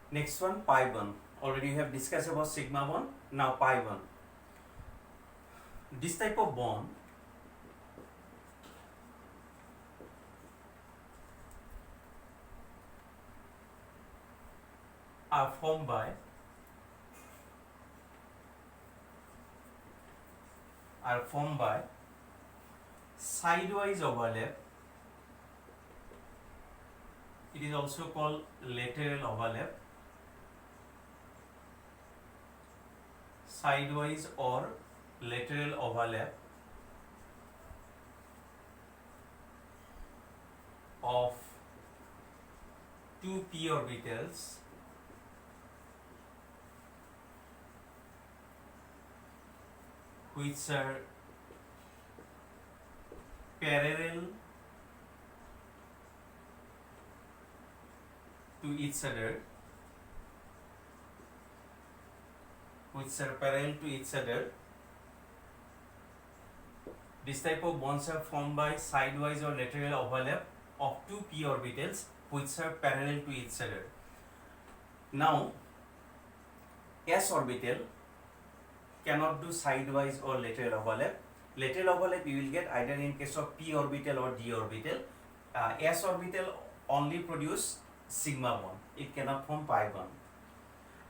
Next one, pi bond. Already we have discussed about sigma bond. Now pi bond. This type of bond are formed by sidewise overlap. It is also called lateral overlap. Sidewise or lateral overlap of two p orbitals which are parallel to each other, This type of bonds are formed by sidewise or lateral overlap of two p orbitals which are parallel to each other. Now, s orbital cannot do sidewise or lateral overlap. Lateral overlap you will get either in case of p orbital or d orbital. S orbital only produce sigma bond. It cannot form pi bond.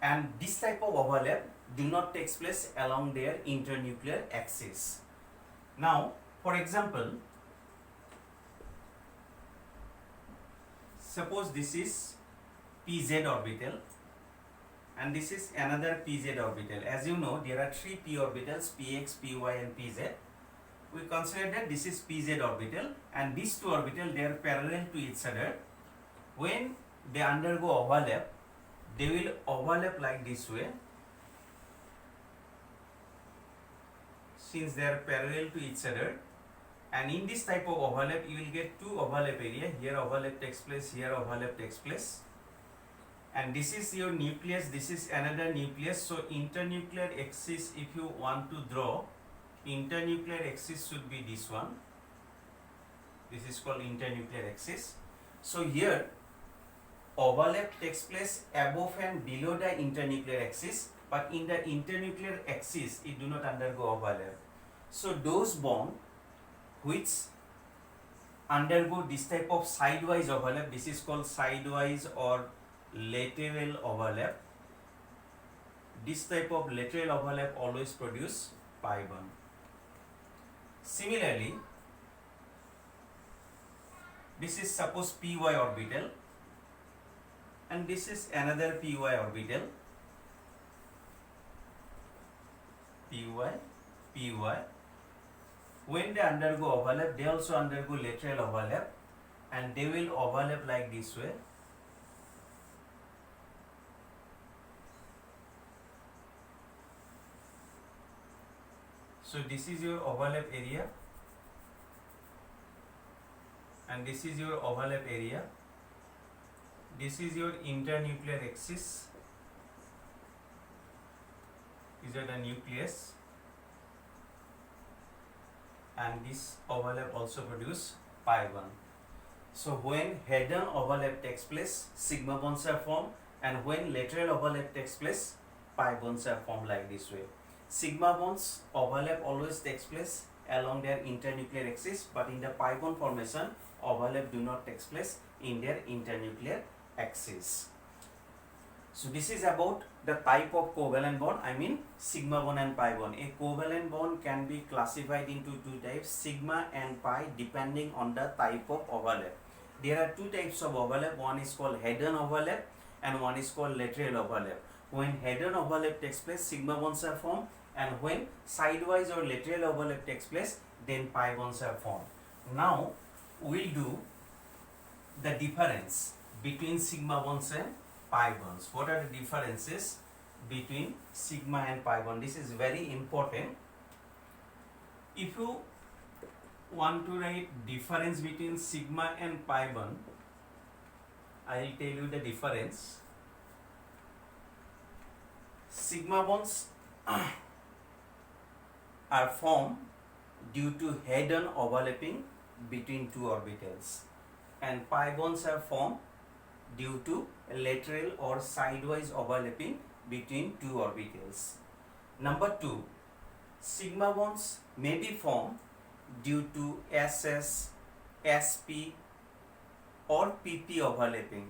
And this type of overlap do not take place along their internuclear axis. Now, for example, suppose this is pz orbital and this is another pz orbital. As you know, there are three p orbitals, px, py and pz. We consider that this is pz orbital and these two orbitals, they are parallel to each other. When they undergo overlap, they will overlap like this way. Since they are parallel to each other, and in this type of overlap you will get two overlap area. Here overlap takes place, here overlap takes place, and this is your nucleus, this is another nucleus. So internuclear axis, if you want to draw, internuclear axis should be this one. This is called internuclear axis. So here overlap takes place above and below the internuclear axis, but in the internuclear axis it do not undergo overlap. So those bonds which undergo this type of sidewise overlap, this is called sidewise or lateral overlap. This type of lateral overlap always produce pi bond. Similarly, this is suppose py orbital and this is another py orbital, py. When they undergo overlap, they also undergo lateral overlap and they will overlap like this way. So this is your overlap area and this is your overlap area. This is your internuclear axis. These are the nucleus, and this overlap also produce pi bond. So when head-on overlap takes place, sigma bonds are formed, and when lateral overlap takes place, pi bonds are formed like this way. Sigma bonds overlap always takes place along their internuclear axis, but in the pi bond formation, overlap do not take place in their internuclear axis. So this is about the type of covalent bond, I mean sigma bond and pi bond. A covalent bond can be classified into two types, sigma and pi, depending on the type of overlap. There are two types of overlap, one is called head-on overlap and one is called lateral overlap. When head-on overlap takes place, sigma bonds are formed, and when sidewise or lateral overlap takes place, then pi bonds are formed. Now we'll do the difference between sigma bonds and pi bonds. What are the differences between sigma and pi bond? This is very important. If you want to write difference between sigma and pi bond, I will tell you the difference. Sigma bonds are formed due to head-on overlapping between two orbitals, and pi bonds are formed due to lateral or sidewise overlapping between two orbitals. Number 2, sigma bonds may be formed due to SS, SP or PP overlapping,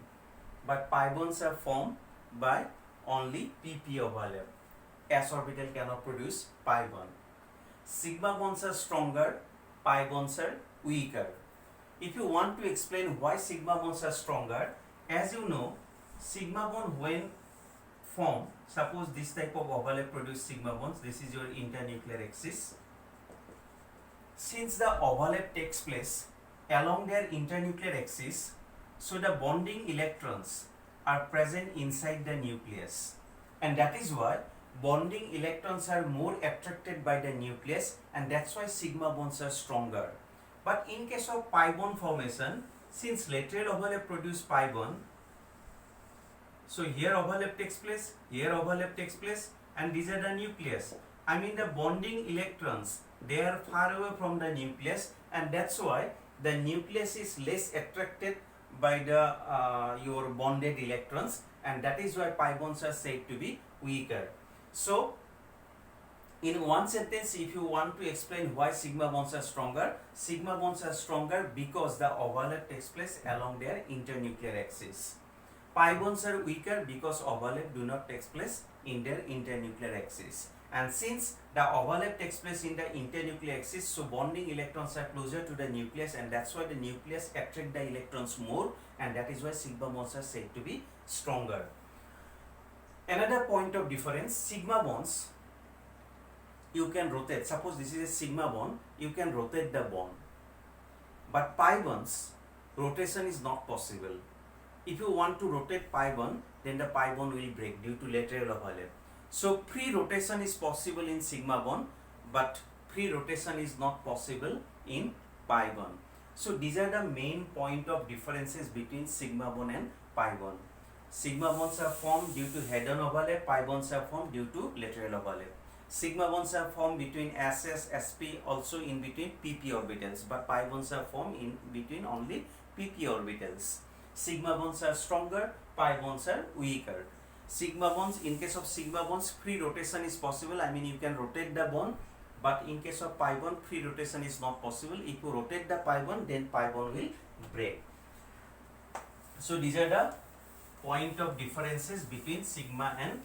but pi bonds are formed by only PP overlap. S orbital cannot produce pi bond. Sigma bonds are stronger, pi bonds are weaker. If you want to explain why sigma bonds are stronger, as you know, sigma bond when formed, suppose this type of overlap produce sigma bonds, this is your internuclear axis. Since the overlap takes place along their internuclear axis, so the bonding electrons are present inside the nucleus, and that is why bonding electrons are more attracted by the nucleus, and that's why sigma bonds are stronger. But in case of pi bond formation, since lateral overlap produce pi bond, so here overlap takes place, here overlap takes place, and these are the nucleus. I mean the bonding electrons, they are far away from the nucleus, and that's why the nucleus is less attracted by the your bonded electrons, and that is why pi bonds are said to be weaker. So in one sentence, if you want to explain why sigma bonds are stronger because the overlap takes place along their internuclear axis. Pi bonds are weaker because overlap do not take place in their internuclear axis. And since the overlap takes place in the internuclear axis, so bonding electrons are closer to the nucleus, and that's why the nucleus attract the electrons more, and that is why sigma bonds are said to be stronger. Another point of difference, sigma bonds you can rotate. Suppose this is a sigma bond, you can rotate the bond. But pi bonds, rotation is not possible. If you want to rotate pi bond, then the pi bond will break due to lateral overlap. So pre-rotation is possible in sigma bond, but pre-rotation is not possible in pi bond. So these are the main point of differences between sigma bond and pi bond. Sigma bonds are formed due to head-on overlap, pi bonds are formed due to lateral overlap. Sigma bonds are formed between SS, SP, also in between PP orbitals, but pi bonds are formed in between only PP orbitals. Sigma bonds are stronger, pi bonds are weaker. Sigma bonds, in case of sigma bonds, free rotation is possible. I mean you can rotate the bond, but in case of pi bond, free rotation is not possible. If you rotate the pi bond, then pi bond will break. So these are the point of differences between sigma and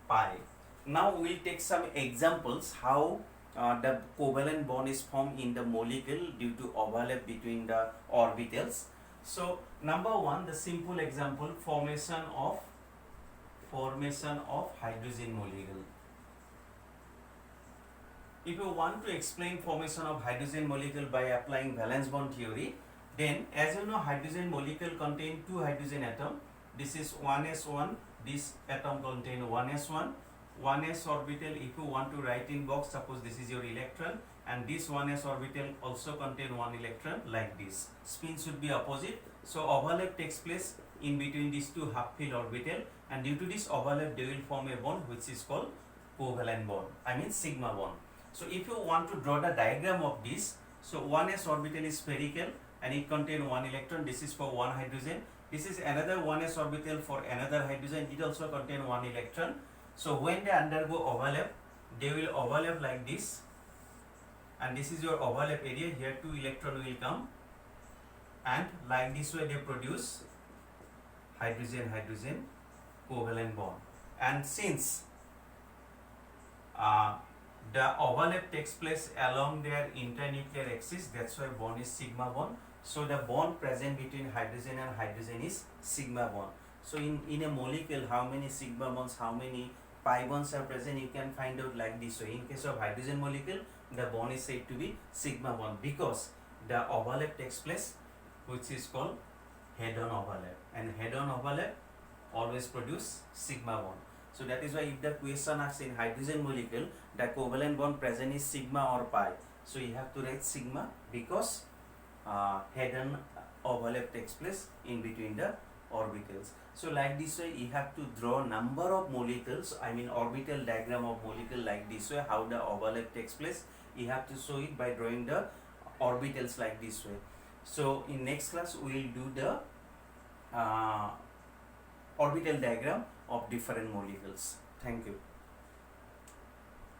pi. Now we will take some examples how the covalent bond is formed in the molecule due to overlap between the orbitals. So number 1, the simple example, formation of hydrogen molecule. If you want to explain formation of hydrogen molecule by applying valence bond theory, then as you know, hydrogen molecule contain two hydrogen atom. This is 1s1, this atom contain 1s1. 1s orbital, if you want to write in box, suppose this is your electron, and this 1s orbital also contain one electron like this. Spin should be opposite, so overlap takes place in between these two half-filled orbital, and due to this overlap they will form a bond which is called covalent bond, I mean sigma bond. So if you want to draw the diagram of this, so 1s orbital is spherical and it contains one electron, this is for one hydrogen. This is another 1s orbital for another hydrogen, it also contains one electron. So when they undergo overlap, they will overlap like this, and this is your overlap area. Here two electrons will come, and like this way they produce hydrogen-hydrogen covalent bond. And since the overlap takes place along their internuclear axis, that's why bond is sigma bond. So the bond present between hydrogen and hydrogen is sigma bond. So in a molecule, how many sigma bonds, how many pi bonds are present, you can find out like this way. In case of hydrogen molecule, the bond is said to be sigma bond because the overlap takes place which is called head-on overlap, and head-on overlap always produce sigma bond. So that is why if the question asks in hydrogen molecule, the covalent bond present is sigma or pi, so you have to write sigma because head-on overlap takes place in between the orbitals. So like this way you have to draw number of molecules, I mean orbital diagram of molecule like this way, how the overlap takes place. You have to show it by drawing the orbitals like this way. So in next class we will do the orbital diagram of different molecules. Thank you.